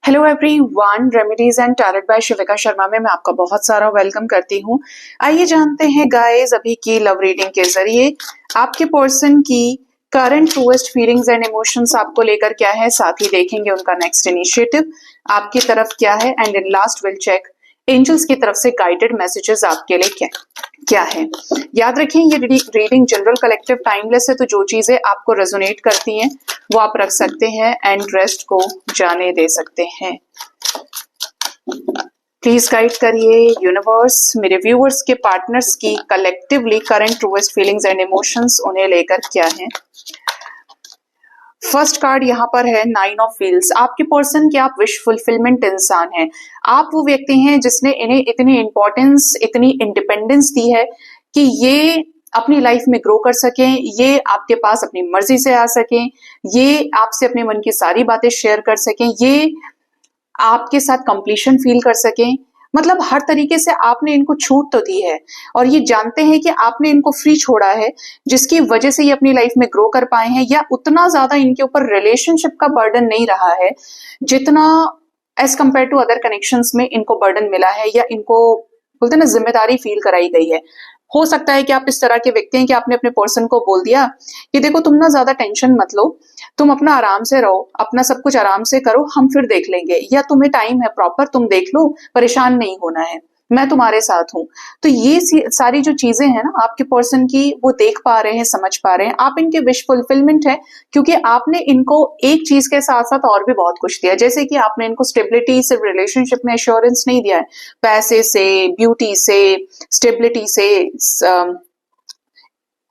Hello everyone, remedies and tarot by Shivika Sharma में मैं आपका बहुत सारा वेलकम करती हूँ। आइए जानते हैं गाइस अभी की लव रीडिंग के जरिए आपके पर्सन की current truest feelings and emotions आपको लेकर क्या है, साथ ही देखेंगे उनका नेक्स्ट इनिशिएटिव आपकी तरफ क्या है and in last will check angels की तरफ से गाइडेड मैसेजेस आपके लिए क्या है। याद रखें ये रीडिंग जनरल कलेक्टिव टाइमलेस है, तो जो चीजें आपको रेजोनेट करती हैं वो आप रख सकते हैं एंड रेस्ट को जाने दे सकते हैं। प्लीज गाइड करिए यूनिवर्स मेरे व्यूअर्स के पार्टनर्स की collectively current truest feelings and emotions उन्हें लेकर क्या है। फर्स्ट कार्ड यहाँ पर है नाइन ऑफ व्हील्स। आपके पर्सन के आप विश फुलफिलमेंट इंसान हैं। आप वो व्यक्ति हैं जिसने इन्हें इतनी इंपॉर्टेंस, इतनी इंडिपेंडेंस दी है कि ये अपनी लाइफ में ग्रो कर सकें, ये आपके पास अपनी मर्जी से आ सकें, ये आपसे अपने मन की सारी बातें शेयर कर सकें, ये आपके साथ कंप्लीशन फील कर सकें। मतलब हर तरीके से आपने इनको छूट तो दी है और ये जानते हैं कि आपने इनको फ्री छोड़ा है, जिसकी वजह से ये अपनी लाइफ में ग्रो कर पाए हैं, या उतना ज्यादा इनके ऊपर रिलेशनशिप का बर्डन नहीं रहा है जितना as compared to other connections में इनको बर्डन मिला है, या इनको बोलते हैं ना जिम्मेदारी फील कराई गई है। हो सकता है कि आप इस तरह के व्यक्ति हैं कि आपने अपने पर्सन को बोल दिया कि देखो तुम ना ज्यादा टेंशन मत लो, तुम अपना आराम से रहो, अपना सब कुछ आराम से करो, हम फिर देख लेंगे, या तुम्हें टाइम है प्रॉपर, तुम देख लो, परेशान नहीं होना है, मैं तुम्हारे साथ हूं। तो ये सारी जो चीजें हैं ना आपके पर्सन की, वो देख पा रहे हैं, समझ पा रहे हैं। आप इनके विश फुलफिलमेंट है क्योंकि आपने इनको एक चीज के साथ साथ और भी बहुत कुछ दिया। जैसे कि आपने इनको स्टेबिलिटी सिर्फ रिलेशनशिप में एश्योरेंस नहीं दिया है, पैसे से, ब्यूटी से, स्टेबिलिटी से,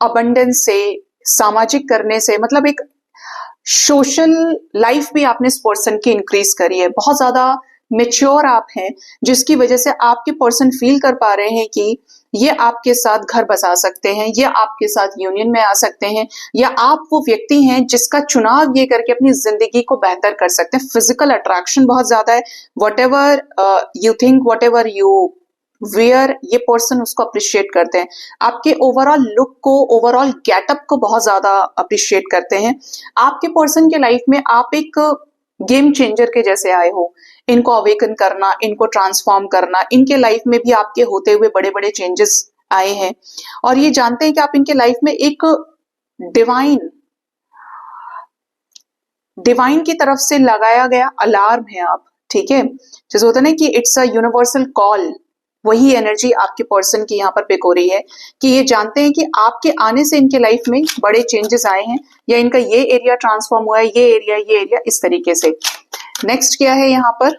अबंडेंस से, सामाजिक करने से, मतलब एक सोशल लाइफ भी आपने इस पर्सन की इंक्रीज करी है। बहुत ज्यादा मेच्योर आप हैं, जिसकी वजह से आपके पर्सन फील कर पा रहे हैं कि ये आपके साथ घर बसा सकते हैं, ये आपके साथ यूनियन में आ सकते हैं, या आप वो व्यक्ति हैं जिसका चुनाव ये करके अपनी जिंदगी को बेहतर कर सकते हैं। फिजिकल अट्रैक्शन बहुत ज्यादा है। Whatever you think, whatever you wear, ये पर्सन उसको अप्रिशिएट करते हैं। आपके ओवरऑल लुक को, ओवरऑल गेटअप को बहुत ज्यादा अप्रिशिएट करते हैं। आपके पर्सन के लाइफ में आप एक गेम चेंजर के जैसे आए हो। इनको अवेकन करना, इनको ट्रांसफॉर्म करना, इनके लाइफ में भी आपके होते हुए बड़े बड़े चेंजेस आए हैं, और ये जानते हैं कि आप इनके लाइफ में एक डिवाइन की तरफ से लगाया गया अलार्म है आप, ठीक है। जैसे होता है ना कि इट्स अ यूनिवर्सल कॉल, वही एनर्जी आपके पर्सन की यहाँ पर पिक हो रही है कि ये जानते हैं कि आपके आने से इनके लाइफ में बड़े चेंजेस आए हैं, या इनका ये एरिया ट्रांसफॉर्म हुआ है, ये एरिया, इस तरीके से। नेक्स्ट क्या है यहाँ पर,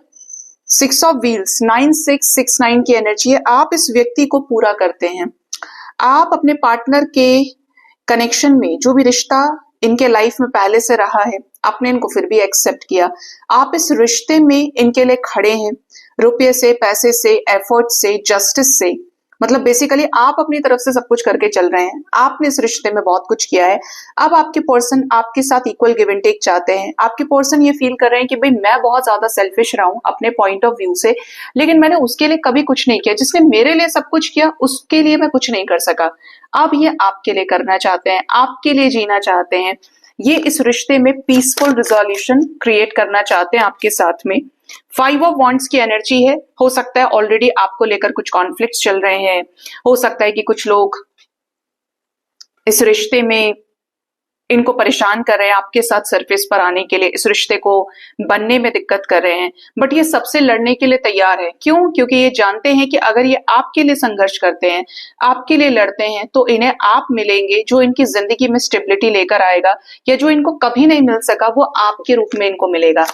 सिक्स ऑफ व्हील्स, 9669 की एनर्जी है। आप इस व्यक्ति को पूरा करते हैं। आप अपने पार्टनर के कनेक्शन में जो भी रिश्ता इनके लाइफ में पहले से रहा है, आपने इनको फिर भी एक्सेप्ट किया। आप इस रिश्ते में इनके लिए खड़े हैं, रुपये से, पैसे से, एफर्ट से, जस्टिस से, मतलब बेसिकली आप अपनी तरफ से सब कुछ करके चल रहे हैं। आपने इस रिश्ते में बहुत कुछ किया है। अब आपके पर्सन आपके साथ इक्वल गिव एंड टेक चाहते हैं। आपके पर्सन ये फील कर रहे हैं कि भाई मैं बहुत ज्यादा सेल्फिश रहा हूं अपने पॉइंट ऑफ व्यू से, लेकिन मैंने उसके लिए कभी कुछ नहीं किया। जिसने मेरे लिए सब कुछ किया उसके लिए मैं कुछ नहीं कर सका। अब ये आपके लिए करना चाहते हैं, आपके लिए जीना चाहते हैं। ये इस रिश्ते में पीसफुल रिजोल्यूशन क्रिएट करना चाहते हैं आपके साथ में। 5 ऑफ वॉन्ड्स की एनर्जी है। हो सकता है ऑलरेडी आपको लेकर कुछ कॉन्फ्लिक्ट्स चल रहे हैं, हो सकता है कि कुछ लोग इस रिश्ते में इनको परेशान कर रहे हैं, आपके साथ सरफेस पर आने के लिए, इस रिश्ते को बनने में दिक्कत कर रहे हैं, बट ये सबसे लड़ने के लिए तैयार है। क्यों? क्योंकि ये जानते हैं कि अगर ये आपके लिए संघर्ष करते हैं, आपके लिए लड़ते हैं, तो इन्हें आप मिलेंगे जो इनकी जिंदगी में स्टेबिलिटी लेकर आएगा, या जो इनको कभी नहीं मिल सका वो आपके रूप में इनको मिलेगा,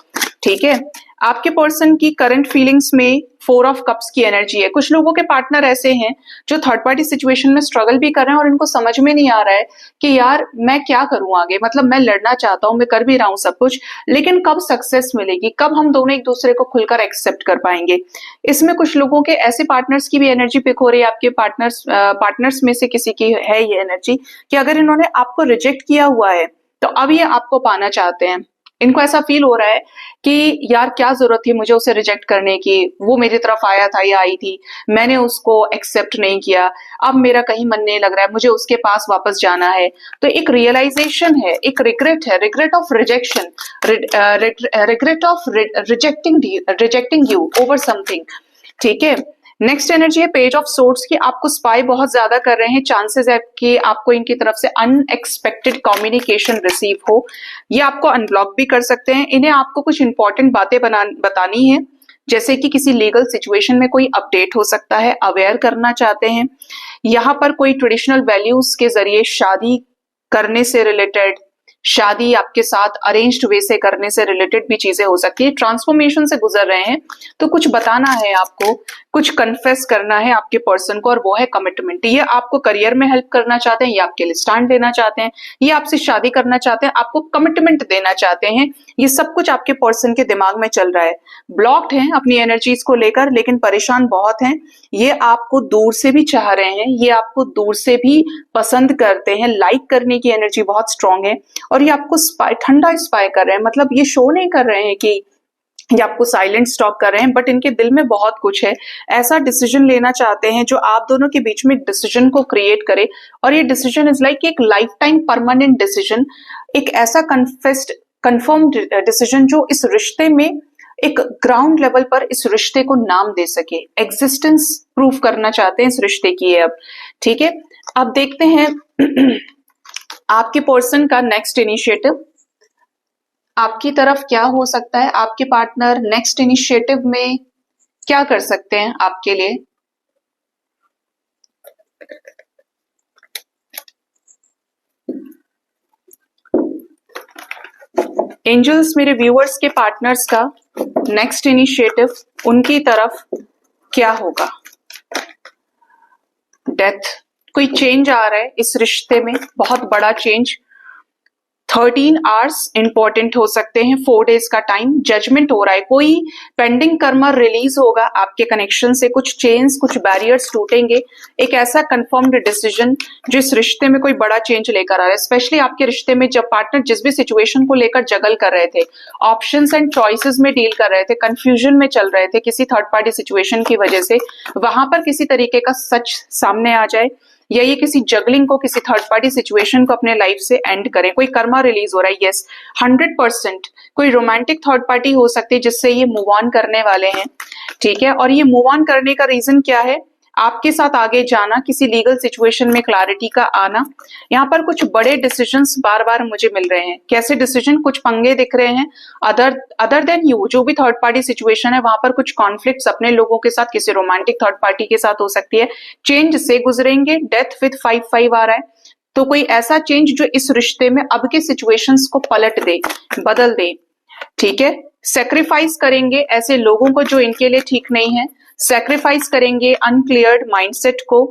ठीक है। आपके पर्सन की करंट फीलिंग्स में 4 ऑफ कप्स की एनर्जी है। कुछ लोगों के पार्टनर ऐसे हैं जो थर्ड पार्टी सिचुएशन में स्ट्रगल भी कर रहे हैं और इनको समझ में नहीं आ रहा है कि यार मैं क्या करूं आगे। मतलब मैं लड़ना चाहता हूं, मैं कर भी रहा हूं सब कुछ, लेकिन कब सक्सेस मिलेगी, कब हम दोनों एक दूसरे को खुलकर एक्सेप्ट कर पाएंगे। इसमें कुछ लोगों के ऐसे पार्टनर्स की भी एनर्जी पिक हो रही है। आपके पार्टनर्स में से किसी की है ये एनर्जी कि अगर इन्होंने आपको रिजेक्ट किया हुआ है तो अब ये आपको पाना चाहते हैं। इनको ऐसा फील हो रहा है कि यार क्या जरूरत थी मुझे उसे रिजेक्ट करने की, वो मेरी तरफ आया था या आई थी, मैंने उसको एक्सेप्ट नहीं किया, अब मेरा कहीं मन नहीं लग रहा है, मुझे उसके पास वापस जाना है। तो एक रियलाइजेशन है, एक रिग्रेट है, regret of rejection, regret of rejecting you over something. ठीक है, नेक्स्ट एनर्जी है पेज ऑफ सोर्ड्स की, आपको स्पाई बहुत ज्यादा कर रहे हैं, चांसेस है कि आपको इनकी तरफ से अनएक्सपेक्टेड कम्युनिकेशन रिसीव हो, ये आपको अनब्लॉक भी कर सकते हैं। इन्हें आपको कुछ इंपॉर्टेंट बातें बतानी है, जैसे कि किसी लीगल सिचुएशन में कोई अपडेट हो सकता है, अवेयर करना चाहते हैं, यहाँ पर कोई ट्रेडिशनल वैल्यूज के जरिए शादी करने से रिलेटेड, शादी आपके साथ अरेंज्ड वे से करने से रिलेटेड भी चीजें हो सकती है, ट्रांसफॉर्मेशन से गुजर रहे हैं, तो कुछ बताना है आपको, कुछ कन्फेस करना है आपके पर्सन को, और वो है कमिटमेंट। ये आपको करियर में हेल्प करना चाहते हैं, ये आपके लिए स्टैंड लेना चाहते हैं, ये आपसे शादी करना चाहते हैं, आपको कमिटमेंट देना चाहते हैं, ये सब कुछ आपके पर्सन के दिमाग में चल रहा है। ब्लॉक्ड हैं अपनी एनर्जीज को लेकर, लेकिन परेशान बहुत हैं, ये आपको दूर से भी चाह रहे हैं, ये आपको दूर से भी पसंद करते हैं, लाइक करने की एनर्जी बहुत स्ट्रांग है, और ये आपको ठंडा स्पाई कर रहे हैं, मतलब ये शो नहीं कर रहे हैं कि ये आपको साइलेंट स्टॉक कर रहे हैं, बट इनके दिल में बहुत कुछ है, ऐसा डिसीजन लेना चाहते हैं जो आप दोनों के बीच में डिसीजन को क्रिएट करे, और ये डिसीजन इज लाइक एक लाइफ टाइम परमानेंट डिसीजन, एक ऐसा कंफर्म डिसीजन जो इस रिश्ते में एक ग्राउंड लेवल पर इस रिश्ते को नाम दे सके, एग्जिस्टेंस प्रूफ करना चाहते हैं इस रिश्ते की है अब। ठीक है, अब देखते हैं आपके पर्सन का नेक्स्ट इनिशिएटिव आपकी तरफ क्या हो सकता है, आपके पार्टनर नेक्स्ट इनिशिएटिव में क्या कर सकते हैं आपके लिए। एंजल्स मेरे व्यूअर्स के पार्टनर्स का नेक्स्ट इनिशिएटिव उनकी तरफ क्या होगा। डेथ, कोई चेंज आ रहा है इस रिश्ते में, बहुत बड़ा चेंज, 13 आवर्स इंपॉर्टेंट हो सकते हैं, 4 डेज का टाइम, जजमेंट हो रहा है, कोई पेंडिंग कर्मा रिलीज होगा आपके कनेक्शन से, कुछ चेंज, कुछ बैरियर्स टूटेंगे, एक ऐसा कंफर्म्ड डिसीजन जो इस रिश्ते में कोई बड़ा चेंज लेकर आ रहा है। स्पेशली आपके रिश्ते में जब पार्टनर जिस भी सिचुएशन को लेकर जगल कर रहे थे, ऑप्शंस एंड चॉइसेस में डील कर रहे थे, कंफ्यूजन में चल रहे थे किसी थर्ड पार्टी सिचुएशन की वजह से, वहां पर किसी तरीके का सच सामने आ जाए, या ये किसी जगलिंग को, किसी थर्ड पार्टी सिचुएशन को अपने लाइफ से एंड करें, कोई कर्मा रिलीज हो रहा है। यस, 100% कोई रोमांटिक थर्ड पार्टी हो सकती है जिससे ये मूव ऑन करने वाले हैं। ठीक है, और ये मूव ऑन करने का रीजन क्या है, आपके साथ आगे जाना, किसी लीगल सिचुएशन में क्लैरिटी का आना, यहाँ पर कुछ बड़े डिसीजंस बार बार मुझे मिल रहे हैं। कैसे डिसीजन, कुछ पंगे दिख रहे हैं, अदर देन यू, जो भी थर्ड पार्टी सिचुएशन है वहां पर कुछ कॉन्फ्लिक्ट्स अपने लोगों के साथ, किसी रोमांटिक थर्ड पार्टी के साथ हो सकती है, चेंज से गुजरेंगे। डेथ विद 5-5 आ रहा है, तो कोई ऐसा चेंज जो इस रिश्ते में अब के सिचुएशंस को पलट दे, बदल दे। ठीक है, सेक्रीफाइस करेंगे ऐसे लोगों को जो इनके लिए ठीक नहीं है, सेक्रीफाइस करेंगे अनक्लियर्ड माइंडसेट को,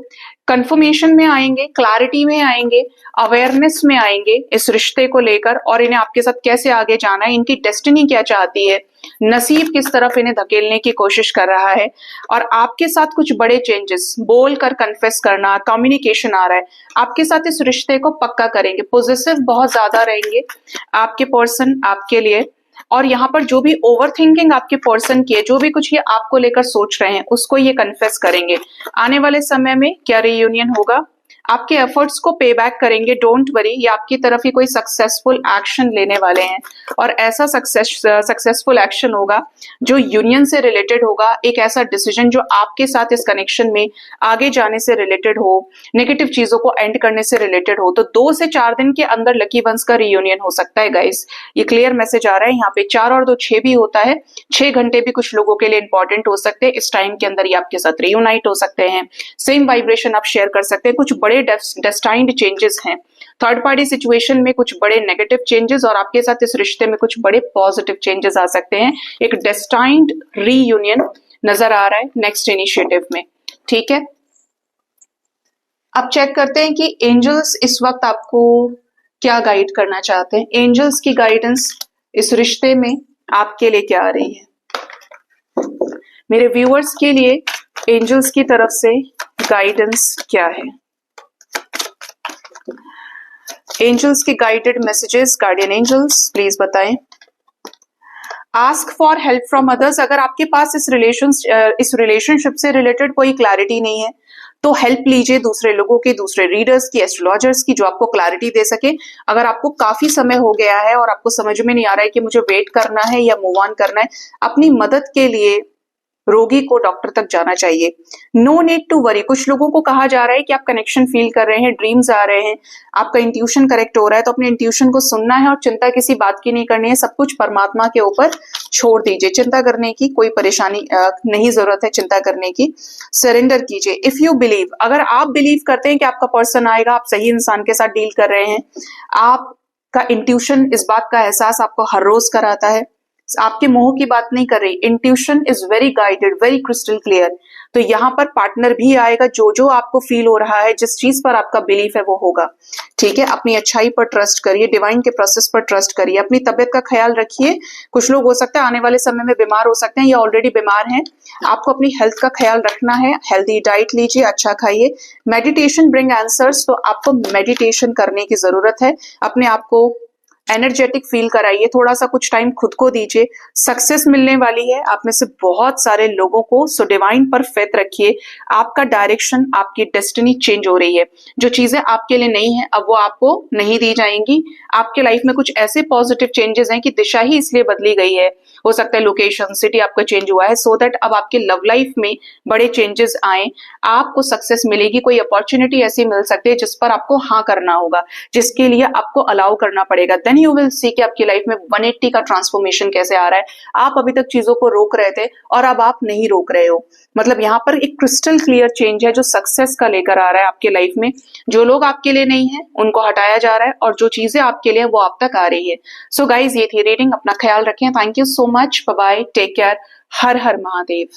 कंफर्मेशन में आएंगे, क्लैरिटी में आएंगे, अवेयरनेस में आएंगे इस रिश्ते को लेकर, और इन्हें आपके साथ कैसे आगे जाना है, इनकी डेस्टिनी क्या चाहती है, नसीब किस तरफ इन्हें धकेलने की कोशिश कर रहा है, और आपके साथ कुछ बड़े चेंजेस, बोल कर कन्फेस करना, कम्युनिकेशन आ रहा है, आपके साथ इस रिश्ते को पक्का करेंगे। पॉजिटिव बहुत ज्यादा रहेंगे आपके पर्सन आपके लिए, और यहाँ पर जो भी ओवर थिंकिंग आपके पर्सन की है, जो भी कुछ ये आपको लेकर सोच रहे हैं, उसको ये कन्फेस करेंगे। आने वाले समय में क्या रियूनियन होगा, आपके एफर्ट्स को पे बैक करेंगे, डोंट वरी, ये आपकी तरफ ही कोई सक्सेसफुल एक्शन लेने वाले हैं, और ऐसा सक्सेसफुल एक्शन होगा जो यूनियन से रिलेटेड होगा, एक ऐसा डिसीजन जो आपके साथ इस कनेक्शन में आगे जाने से रिलेटेड हो, नेगेटिव चीजों को एंड करने से रिलेटेड हो। तो 2 से 4 दिन के अंदर लकी वंस का रियूनियन हो सकता है गाइस, ये क्लियर मैसेज आ रहा है। यहाँ पे 4 और 2 6 भी होता है, 6 घंटे भी कुछ लोगों के लिए इंपॉर्टेंट हो सकते हैं, इस टाइम के अंदर ये आपके साथ रियूनाइट हो सकते हैं, सेम वाइब्रेशन आप शेयर कर सकते हैं, कुछ बड़े डेस्टाइन्ड चेंजेस हैं, थर्ड पार्टी सिचुएशन में कुछ बड़े नेगेटिव चेंजेस, और आपके साथ इस रिश्ते में कुछ बड़े पॉजिटिव चेंजेस आ सकते हैं, एक डेस्टाइन्ड रीयूनियन नजर आ रहा है नेक्स्ट इनिशिएटिव में। ठीक है, अब चेक करते हैं कि एंजल्स इस वक्त आपको क्या गाइड करना चाहते हैं, एंजल्स की गाइडेंस इस रिश्ते में आपके लिए क्या आ रही है। मेरे व्यूअर्स के लिए एंजल्स की तरफ से गाइडेंस क्या है, एंजल्स के guided messages, guardian angels please बताएं। Ask for help from others. अगर आपके पास इस रिलेशनशिप से रिलेटेड कोई क्लैरिटी नहीं है तो हेल्प लीजिए दूसरे लोगों की, दूसरे रीडर्स की, एस्ट्रोलॉजर्स की, जो आपको क्लैरिटी दे सके। अगर आपको काफी समय हो गया है और आपको समझ में नहीं आ रहा है कि मुझे वेट करना है या मूव ऑन करना है, अपनी मदद के लिए रोगी को डॉक्टर तक जाना चाहिए। No need to worry. कुछ लोगों को कहा जा रहा है कि आप कनेक्शन फील कर रहे हैं, ड्रीम्स आ रहे हैं, आपका इंट्यूशन करेक्ट हो रहा है, तो अपने इंट्यूशन को सुनना है और चिंता किसी बात की नहीं करनी है। सब कुछ परमात्मा के ऊपर छोड़ दीजिए। चिंता करने की कोई परेशानी नहीं, जरूरत है चिंता करने की। सरेंडर कीजिए। इफ यू बिलीव, अगर आप बिलीव करते हैं कि आपका पर्सन आएगा, आप सही इंसान के साथ डील कर रहे हैं, आपका इंट्यूशन इस बात का एहसास आपको हर रोज कराता है, आपके मोह की बात नहीं कर रही, intuition is very guided, very crystal clear, तो यहाँ पर पार्टनर भी आएगा। जो जो आपको फील हो रहा है, जिस चीज पर आपका बिलीफ है वो होगा। ठीक है, अपनी अच्छाई पर ट्रस्ट करिए, डिवाइन के प्रोसेस पर ट्रस्ट करिए, अपनी तबियत का ख्याल रखिए। कुछ लोग हो सकता है आने वाले समय में बीमार हो सकते हैं या ऑलरेडी बीमार हैं, आपको अपनी हेल्थ का ख्याल रखना है। हेल्दी डाइट लीजिए, अच्छा खाइए। मेडिटेशन ब्रिंग आंसर्स, तो आपको मेडिटेशन करने की जरूरत है। अपने आप को एनर्जेटिक फील कराइए, थोड़ा सा कुछ टाइम खुद को दीजिए। सक्सेस मिलने वाली है आप में से बहुत सारे लोगों को, सो डिवाइन पर फेथ रखिए। आपका डायरेक्शन, आपकी डेस्टिनी चेंज हो रही है। जो चीजें आपके लिए नहीं है अब वो आपको नहीं दी जाएंगी। आपके लाइफ में कुछ ऐसे पॉजिटिव चेंजेस हैं कि दिशा ही इसलिए बदली गई है, हो सकता है लोकेशन, सिटी आपका चेंज हुआ है, सो दैट अब आपके लव लाइफ में बड़े चेंजेस आए, आपको सक्सेस मिलेगी। कोई अपॉर्चुनिटी ऐसी मिल सकती है जिस पर आपको हाँ करना होगा, जिसके लिए आपको अलाउ करना पड़ेगा। देन यू विल सी कि आपकी लाइफ में 180 का ट्रांसफॉर्मेशन कैसे आ रहा है। आप अभी तक चीजों को रोक रहे थे और अब आप नहीं रोक रहे हो। मतलब यहाँ पर एक क्रिस्टल क्लियर चेंज है जो सक्सेस का लेकर आ रहा है आपके लाइफ में। जो लोग आपके लिए नहीं है उनको हटाया जा रहा है और जो चीजें आपके लिए वो आप तक आ रही है। सो गाइज, ये थी रीडिंग। अपना ख्याल रखें। Thank you so much. Bye bye, take care. हर हर महादेव।